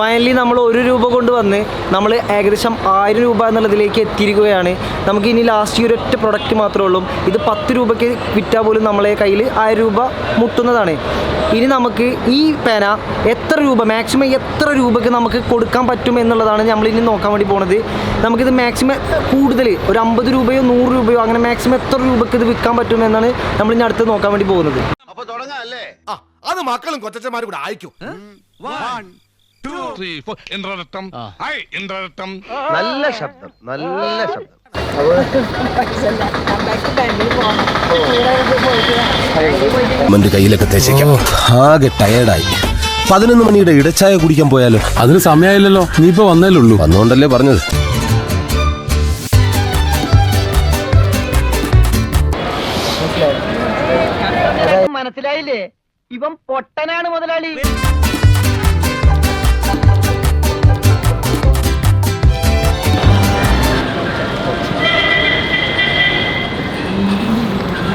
Finally നമ്മൾ 1 രൂപ കൊണ്ട് വന്ന് നമ്മൾ ഏകദേശം 1000 രൂപ എന്നുള്ളതിലേക്ക് എത്തിയിരിക്കുകയാണ്. നമുക്ക് ഇനി ലാസ്റ്റ് ഒരു ഒറ്റ പ്രൊഡക്റ്റ് മാത്രമേ ഉള്ളൂ. ഇത് 10 രൂപയ്ക്ക് വിറ്റാൽ പോലും നമ്മളെ കയ്യിൽ 1000 രൂപ മുട്ടുന്നതാണ്. ഇനി നമുക്ക് ഈ പേന എത്ര രൂപ മാക്സിമം എത്ര രൂപയ്ക്ക് നമുക്ക് കൊടുക്കാൻ പറ്റും എന്നുള്ളതാണ് നമ്മളിനി നോക്കാൻ വേണ്ടി പോകുന്നത്. നമുക്കിത് മാക്സിമം കൂടുതൽ ഒരു 50 രൂപയോ 100 രൂപയോ അങ്ങനെ മാക്സിമം എത്ര രൂപയ്ക്ക് ഇത് വിൽക്കാൻ പറ്റുമെന്നാണ് നമ്മളിനി അടുത്ത് നോക്കാൻ വേണ്ടി പോകുന്നത്. അത് മക്കളും കൊച്ചന്മാരും കൂടെ അയക്കും. 1 2 3 4 ഇന്ദ്രരത്നം. ഇന്ദ്രരത്നം. നല്ല ശബ്ദം, നല്ല ശബ്ദം. കയ്യിലൊക്കെ തേച്ചേക്കാം. ആകെ ടയേർഡായി. 11 മണിയുടെ ഇടച്ചായ കുടിക്കാൻ പോയാലോ? അതിന് സമയമായില്ലല്ലോ, നീ ഇപ്പൊ വന്നേലുള്ളൂ. വന്നോണ്ടല്ലേ പറഞ്ഞത്. മനസ്സിലായില്ലേ? ഇവൻ പൊട്ടനാണ് മുതലാളി.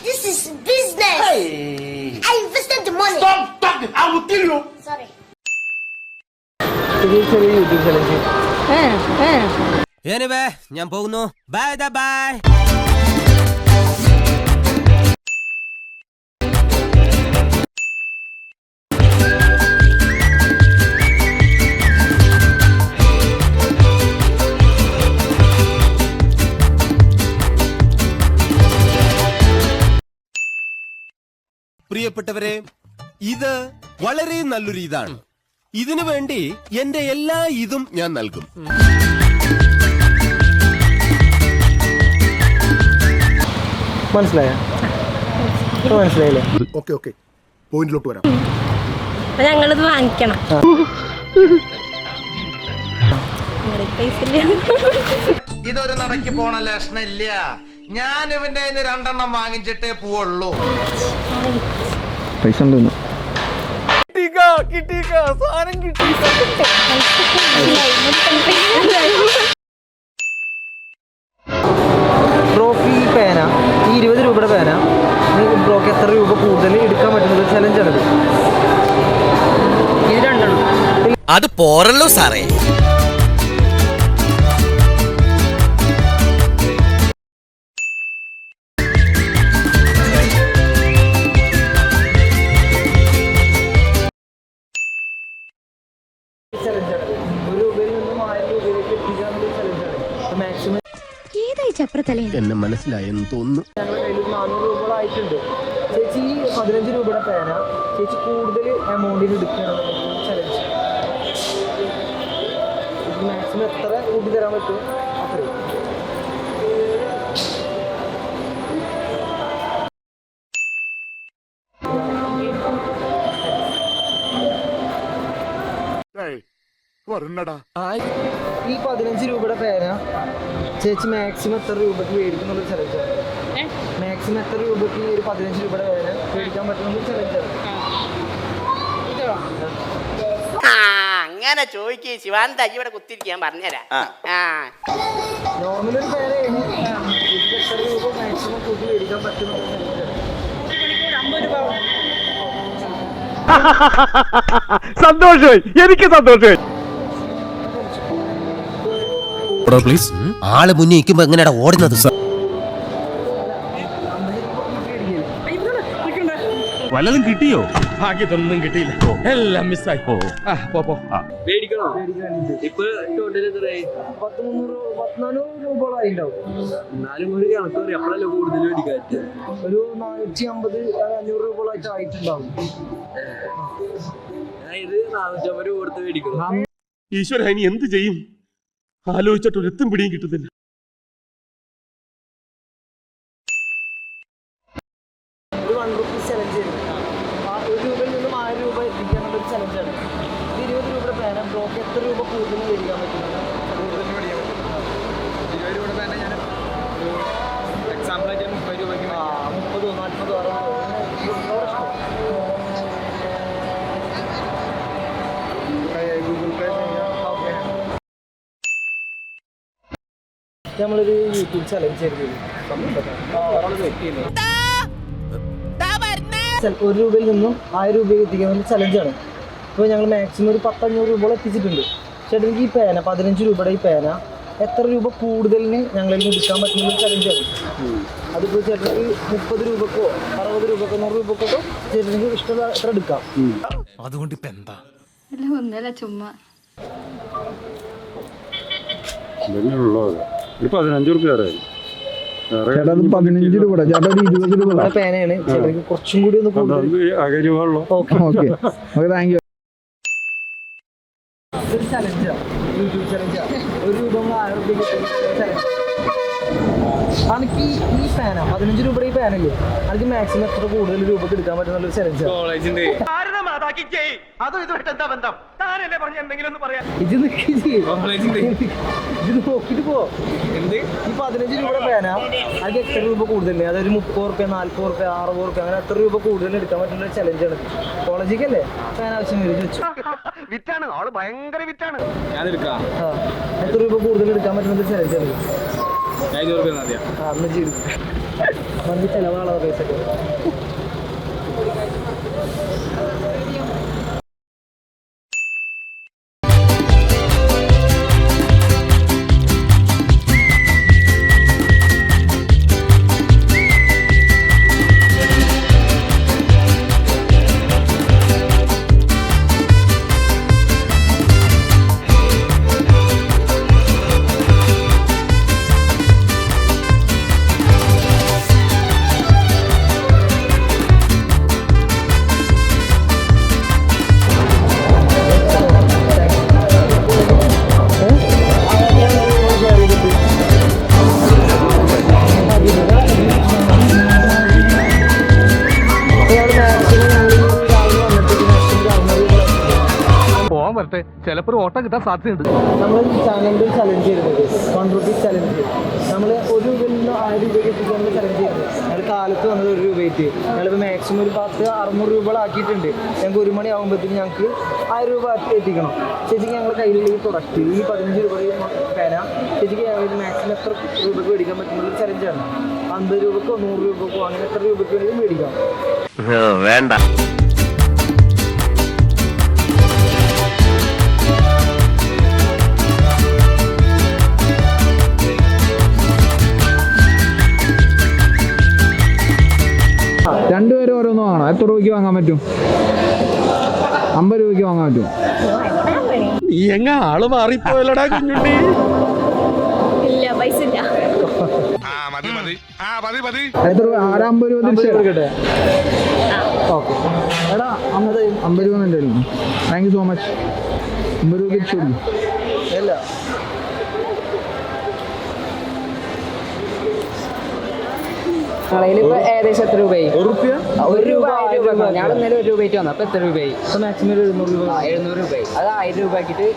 This is business. I invested the money. Stop talking. I will kill you. Sorry. ഞാൻ പോകുന്നു. Bye bye. പ്രിയപ്പെട്ടവരെ, ഇത് വളരെ നല്ലൊരു ഇതാണ്. ഇതിനു വേണ്ടി എന്റെ എല്ലാ ഇതും ഞാൻ നൽകും. മനസ്സിലായില്ലേ? ഓക്കെ പോയിന്റിലോട്ട് വരാം. ഞങ്ങളിത് വാങ്ങിക്കണം. ഇതൊരു നടക്ക് പോണ ലക്ഷണില്ല. ഞാൻ ഇവന്റെ 2 വാങ്ങിച്ചിട്ടേ പോവുള്ളൂ. പൈസ ഉണ്ടോ? ബ്രോക്ക് ഈ പേന, ഈ 20 രൂപയുടെ പേന ബ്രോക്ക് എത്ര രൂപ കൂടുതൽ എടുക്കാൻ പറ്റുന്നത് ചലഞ്ചാണത്. ഇത് രണ്ടെണ്ണം അത് പോരല്ലോ സാറേ. എന്നെ മനസ്സിലായെന്ന് തോന്നുന്നു. ഞങ്ങളുടെ കയ്യിൽ 400 രൂപ ആയിട്ടുണ്ട്. ചേച്ചി ഈ 15 രൂപയുടെ പേന ചേച്ചി കൂടുതൽ എമൗണ്ടിൽ എടുക്കുകയാണ് ചലഞ്ച്. മാക്സിമം എത്ര കൂട്ടി തരാൻ പറ്റും അത്രയും. ഈ 15 രൂപയുടെ പേന ചേച്ചി മാക്സിമം എത്ര രൂപയ്ക്ക് മേടിക്കുന്നുള്ള ചലഞ്ചാണ്. മാക്സിമം എത്ര രൂപയ്ക്ക് ഒരു 15 രൂപയുടെ പേന മേടിക്കാൻ പറ്റുന്ന ചലഞ്ചാണ്. അങ്ങനെ ചോദിക്കേ ശിവാന്ത ഇവിടെ കുത്തിരിക്കാൻ പറഞ്ഞുതരാം. നോർമൽ ഒരു പേനയാണ് എത്ര രൂപ മാക്സിമം കൂട്ടി മേടിക്കാൻ പറ്റുന്ന സന്തോഷമായി, എനിക്ക് സന്തോഷമായി. പ്ലീസ്. ആള് മുന്നേ നിൽക്കുമ്പോ എങ്ങനെയാ ഓടുന്നത്? വല്ലതും കിട്ടിയോ? ഭാഗ്യത്തൊന്നും കിട്ടിയില്ല, എല്ലാം മിസ്സായി. മേടിക്കണോ? ഇപ്പൊ ടോട്ടൽ എത്രയായി? 1400 രൂപയോളായി ഉണ്ടാവും. എന്നാലും ഒരു കണക്ക് പറയും, എപ്പോഴല്ലോ കൂടുതൽ മേടിക്കാൻ ഒരു 450 500 രൂപയോളായിട്ട് ആയിട്ടുണ്ടാവും. ഇത് 450 രൂപ കൊടുത്ത് മേടിക്കണം. ഈശ്വര, ഇനി എന്ത് ചെയ്യും? ആലോചിച്ചിട്ട് ഒരു എത്തും പിടിയും കിട്ടുന്നില്ല. ഒരു 1 റുപ്പീസ് ചലഞ്ച് ചെയ്യുന്നത് 1 രൂപയിൽ നിന്നും 1000 രൂപ എത്തിക്കാനുള്ള ഒരു ചലഞ്ചാണ്. 20 രൂപയുടെ പേന ബ്ലോക്ക് എത്ര രൂപ കൂടുതൽ മേടിക്കാൻ പറ്റുന്നത്? 20 രൂപയുടെ പേന ഞാൻ എക്സാമ്പിളായിട്ട് 30 രൂപയ്ക്ക് 30 40 ഗൂഗിൾ പേ ചെയ്യാം. നമ്മളൊരു യൂട്യൂബ് ചലഞ്ച് ചെയ്തിരുന്നു. 1 രൂപയിൽ നിന്നും 1000 രൂപ എത്തിക്കാൻ ചലഞ്ചാണ്. ഇപ്പോൾ ഞങ്ങൾ മാക്സിമം ഒരു 10-500 രൂപയോളം എത്തിച്ചിട്ടുണ്ട്. ചേട്ടനിക്ക് ഈ പേന 15 രൂപയുടെ ഈ പേന എത്ര രൂപ കൂടുതലിന് ഞങ്ങളിൽ എടുക്കാൻ പറ്റുന്ന ഒരു ചലഞ്ചാണ്. അതിപ്പോൾ ചേട്ടനിക്ക് 30 രൂപക്കോ 60 രൂപക്കോ 100 രൂപക്കോ ചേട്ടനിക്ക് ഇഷ്ടമുള്ള എത്ര എടുക്കാം. അതുകൊണ്ട് ഇപ്പൊ എന്താ ഒന്നല്ല ചുമ്മാ ഒരു 15 രൂപ ചേട്ടാ അത് 15 രൂപ ചേട്ടാ ഒരു 20 രൂപ നമ്മുടെ പേനയാണ് ചേട്ടനിക്ക് കുറച്ചും കൂടി ഒന്ന് കൂടുതൽ. Okay okay thank you. ഒരു ചലഞ്ചാണ്, യൂട്യൂബ് ചലഞ്ചാണ്. 1 രൂപ 1000 രൂപ ചലഞ്ച്. എനിക്ക് ഈ പേന 15 രൂപയുടെ ഈ പേനല്ലേ എനിക്ക് മാക്സിമം എത്ര കൂടുതൽ രൂപക്ക് എടുക്കാൻ പറ്റുന്ന ഒരു ചലഞ്ചാണ്. ഇത് നോക്കിട്ട് പോ. ഈ 15 രൂപയുടെ പേന അത് എത്ര രൂപ കൂടുതലേ, അതൊരു 30 റുപ്യ 40 റുപ്യ 60 റുപ്യ അങ്ങനെ എത്ര രൂപ കൂടുതൽ എടുക്കാൻ പറ്റുന്ന ഒരു ചലഞ്ചാണ്. കോളേജിക്കല്ലേ പേന ആവശ്യം വരും ചോദിച്ചു. വിറ്റാണ് ആള് ഭയങ്കര വിറ്റാണ്. എത്ര രൂപ കൂടുതൽ എടുക്കാൻ പറ്റുന്ന ഒരു ചലഞ്ചാണ്. 500 രൂപ മതിയാ. അന്ന് ചെയ്തു നമുക്ക് ചിലവാണോ പൈസ. ചിലപ്പോ ഒരു ഓട്ടം കിട്ടാൻ സാധ്യതയുണ്ട്. നമ്മൾ ചാനലിൽ ചലഞ്ച് ചെയ്യുന്നത് 1 റുപ്പീസ് ചലഞ്ച്. നമ്മൾ 1 രൂപയിൽ നിന്ന് 1000 രൂപയ്ക്ക് എത്തിക്കാനുള്ള ചലഞ്ച് ചെയ്യുന്നത്. ഞങ്ങൾ കാലത്ത് വന്നത് 1 രൂപയ്ക്ക് ഞങ്ങളിപ്പോൾ മാക്സിമം ഒരു 600 രൂപകളാക്കിയിട്ടുണ്ട്. ഞങ്ങൾക്ക് 1 മണി ആകുമ്പോഴത്തേക്കും ഞങ്ങൾക്ക് 1000 രൂപ എത്തിക്കണം. ചേച്ചിക്ക് ഞങ്ങളുടെ കയ്യിലുള്ള ഈ പ്രൊഡക്റ്റ് ഈ 15 രൂപയുടെ പേന ചേച്ചിക്ക് ഞങ്ങൾ മാക്സിമം എത്ര രൂപയ്ക്ക് മേടിക്കാൻ പറ്റുന്ന ഒരു ചലഞ്ചാണ്. 50 രൂപക്കോ 100 രൂപക്കോ അങ്ങനെ എത്ര രൂപയ്ക്ക് വേണമെങ്കിലും മേടിക്കാം. വേണ്ട. രണ്ടുപേരും ഓരോന്ന് വാങ്ങണം. എത്ര രൂപയ്ക്ക് വാങ്ങാൻ പറ്റും? 50 രൂപയ്ക്ക് വാങ്ങാൻ പറ്റും. നീ എങ്ങ ആള് മാറിപ്പോയല്ലടാ കുഞ്ഞുണ്ണി. ഇല്ല പൈസ ഇല്ല. മതി മതി മതി മതി. എത്ര രൂപ? 50 രൂപ തിരിച്ചു കൊടുക്കട്ടെ. ഓക്കെ എടാ 50 രൂപ എൻ്റെ കയ്യിൽ. Thank you so much. 50 രൂപ തിരിച്ചു കൊടുക്കും. ഇല്ല ഇപ്പൊ ഏകദേശം എത്ര രൂപയായി? 1 രൂപ 1 രൂപ 1000 രൂപ. ഞാൻ ഇന്നലെ 1 രൂപയ്ക്ക് വന്നു. അപ്പൊ എത്ര രൂപയായി? മാക്സിമം 700 രൂപ. 700 രൂപയായി. അത് 1000 രൂപയ്ക്കിട്ട്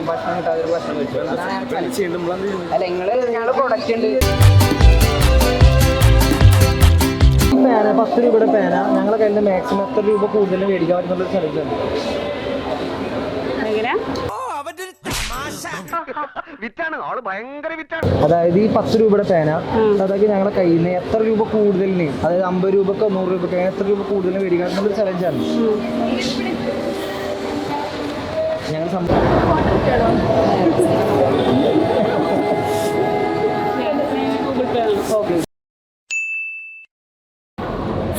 ഭക്ഷണം കിട്ടാതെ ഒരു ഭക്ഷണം കഴിച്ചു. അല്ല ഞങ്ങള് പ്രൊഡക്റ്റ് ഉണ്ട്. പേന 10 രൂപയുടെ പേന ഞങ്ങളുടെ കയ്യിൽ നിന്ന് മാക്സിമം എത്ര രൂപ കൂടുതൽ മേടിക്കാൻ പറ്റുന്നുള്ളൊരു ചലഞ്ചാണ്. വിറ്റാണ് ആള് ഭയങ്കര വിറ്റാണ്. അതായത് ഈ 10 രൂപയുടെ പേന അതായത് ഞങ്ങളുടെ കയ്യിൽ നിന്ന് എത്ര രൂപ കൂടുതലിന്, അതായത് 50 രൂപക്കോ 100 രൂപക്കോ എത്ര രൂപ കൂടുതൽ മേടിക്കാൻ പറ്റുന്നൊരു ചലഞ്ചാണ്. ഞങ്ങൾ ഓക്കെ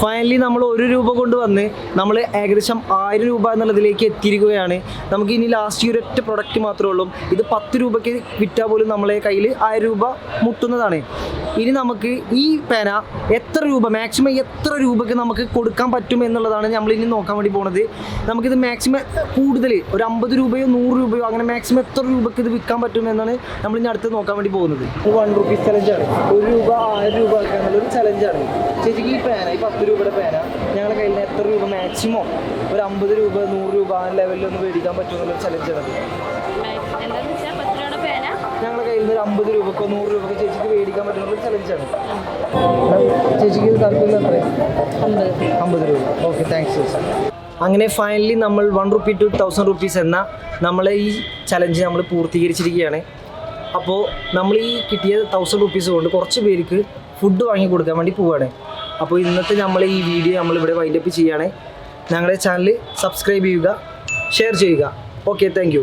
ഫൈനലി നമ്മൾ 1 രൂപ കൊണ്ട് വന്ന് നമ്മൾ ഏകദേശം 1000 രൂപ എന്നുള്ളതിലേക്ക് എത്തിയിരിക്കുകയാണ്. നമുക്ക് ഇനി ലാസ്റ്റ് ഈ ഒരൊറ്റ പ്രൊഡക്റ്റ് മാത്രമേ ഉള്ളൂ. ഇത് 10 രൂപയ്ക്ക് വിറ്റാൽ പോലും നമ്മളെ കയ്യിൽ 1000 രൂപ മുട്ടുന്നതാണ്. ഇനി നമുക്ക് ഈ പേന എത്ര രൂപ മാക്സിമം എത്ര രൂപയ്ക്ക് നമുക്ക് കൊടുക്കാൻ പറ്റും എന്നുള്ളതാണ് നമ്മൾ ഇനി നോക്കാൻ വേണ്ടി പോകുന്നത്. നമുക്കിത് മാക്സിമം കൂടുതൽ ഒരു 50 രൂപയോ 100 രൂപയോ അങ്ങനെ മാക്സിമം എത്ര രൂപയ്ക്ക് ഇത് വിൽക്കാൻ പറ്റുമെന്നാണ് നമ്മൾ ഇനി അടുത്ത് നോക്കാൻ വേണ്ടി പോകുന്നത്. 1 റുപ്പീസ് ചലഞ്ചാണ്. 1 രൂപ 1000 രൂപ എന്നുള്ളൊരു ചലഞ്ചാണ്. ചേച്ചിക്ക് ഈ പേന ഈ 10 രൂപയുടെ പേന ഞങ്ങളുടെ കയ്യിൽ നിന്ന് എത്ര രൂപ മാക്സിമം ഒരു 50 രൂപ 100 രൂപ ആ ലെവലിലൊന്ന് മേടിക്കാൻ പറ്റുമെന്നുള്ളൊരു ചലഞ്ചാണ്. ഞങ്ങളുടെ കയ്യിൽ നിന്ന് ഒരു 50 രൂപക്കോ 100 രൂപക്കോ ചേച്ചിക്ക് മേടിക്കാൻ പറ്റുന്ന ചലഞ്ചാണ്. ചേച്ചിക്ക് താല്പര്യം എത്ര? 50 രൂപ. ഓക്കെ താങ്ക്സ് ചേച്ചി. അങ്ങനെ ഫൈനലി നമ്മൾ 1 റുപ്പി ടു 1000 റുപ്പീസ് എന്ന നമ്മളെ ഈ ചലഞ്ച് നമ്മൾ പൂർത്തീകരിച്ചിരിക്കുകയാണ്. അപ്പോൾ നമ്മൾ ഈ കിട്ടിയ 1000 റുപ്പീസ് കൊണ്ട് കുറച്ച് പേർക്ക് ഫുഡ് വാങ്ങി കൊടുക്കാൻ വേണ്ടി പോവുകയാണ്. അപ്പോൾ ഇന്നത്തെ നമ്മൾ ഈ വീഡിയോ നമ്മളിവിടെ വൈൻഡപ്പ് ചെയ്യുകയാണ്. ഞങ്ങളുടെ ചാനൽ സബ്സ്ക്രൈബ് ചെയ്യുക, ഷെയർ ചെയ്യുക. Okay, thank you.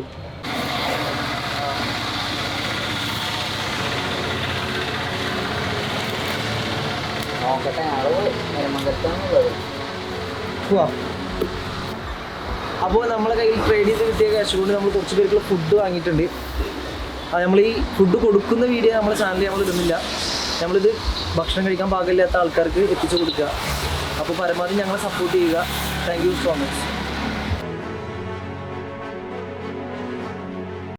നോക്കട്ടെ, ഞങ്ങള് നെടുമംഗലത്താണുള്ളത്. അപ്പോൾ നമ്മളെ കയ്യിൽ ട്രേഡ് ചെയ്ത് കിട്ടിയ ക്യാഷ് കൊണ്ട് നമ്മൾ കുറച്ച് പേർക്കുള്ള ഫുഡ് വാങ്ങിയിട്ടുണ്ട്. അത് നമ്മൾ ഈ ഫുഡ് കൊടുക്കുന്ന വീഡിയോ നമ്മുടെ ചാനലിൽ നമ്മൾ ഇടുന്നില്ല. നമ്മളിത് ഭക്ഷണം കഴിക്കാൻ പാകില്ലാത്ത ആൾക്കാർക്ക് എത്തിച്ചു കൊടുക്കുക. അപ്പോൾ പരമാവധി ഞങ്ങളെ സപ്പോർട്ട് ചെയ്യുക. Thank you so much.